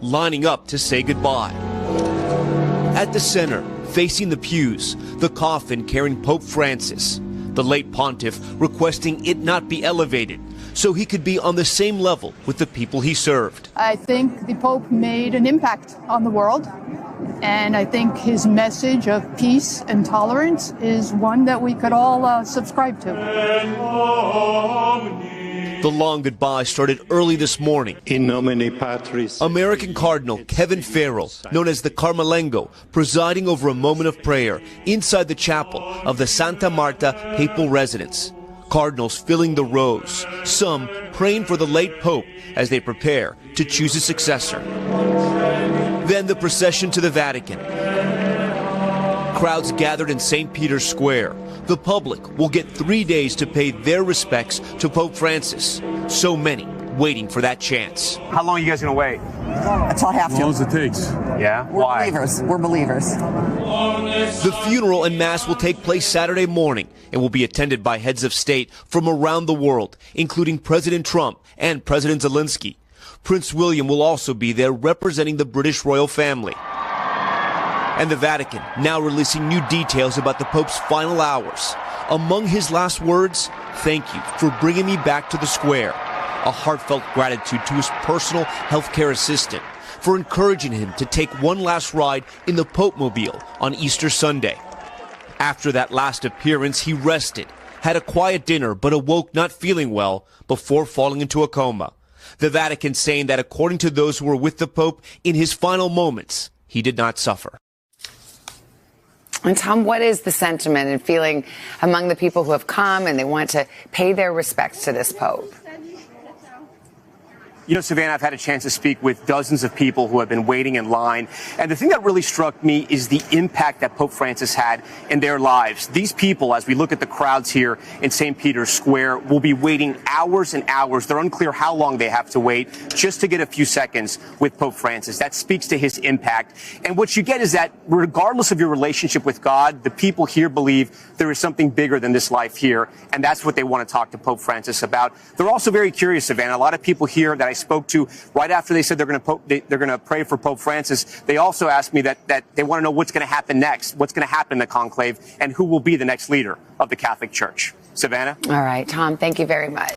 lining up to say goodbye. At the center, facing the pews, the coffin carrying Pope Francis, the late pontiff requesting it not be elevated so he could be on the same level with the people he served. I think the Pope made an impact on the world, and I think his message of peace and tolerance is one that we could all subscribe to. The long goodbye started early this morning. In nomine Patris. American Cardinal Kevin Farrell, known as the Carmelengo, presiding over a moment of prayer inside the chapel of the Santa Marta papal residence. Cardinals filling the rows, some praying for the late Pope as they prepare to choose a successor. Then the procession to the Vatican. Crowds gathered in St. Peter's Square. The public will get 3 days to pay their respects to Pope Francis. So many waiting for that chance. How long are you guys going to wait? Until I have to. As long as it takes. Yeah? Why? We're believers. The funeral and mass will take place Saturday morning and will be attended by heads of state from around the world, including President Trump and President Zelensky. Prince William will also be there representing the British royal family. And the Vatican now releasing new details about the Pope's final hours. Among his last words, "Thank you for bringing me back to the square." A heartfelt gratitude to his personal healthcare assistant for encouraging him to take one last ride in the Pope-mobile on Easter Sunday. After that last appearance, he rested, had a quiet dinner, but awoke not feeling well before falling into a coma. The Vatican saying that according to those who were with the Pope in his final moments, he did not suffer. And Tom, what is the sentiment and feeling among the people who have come and they want to pay their respects to this Pope? You know, Savannah, I've had a chance to speak with dozens of people who have been waiting in line. And the thing that really struck me is the impact that Pope Francis had in their lives. These people, as we look at the crowds here in St. Peter's Square, will be waiting hours and hours. They're unclear how long they have to wait just to get a few seconds with Pope Francis. That speaks to his impact. And what you get is that regardless of your relationship with God, the people here believe there is something bigger than this life here. And that's what they want to talk to Pope Francis about. They're also very curious, Savannah. A lot of people here that I spoke to right after they said they're going to pray for Pope Francis. They also asked me that they want to know what's going to happen next, what's going to happen in the conclave, and who will be the next leader of the Catholic Church. Savannah? All right, Tom, thank you very much.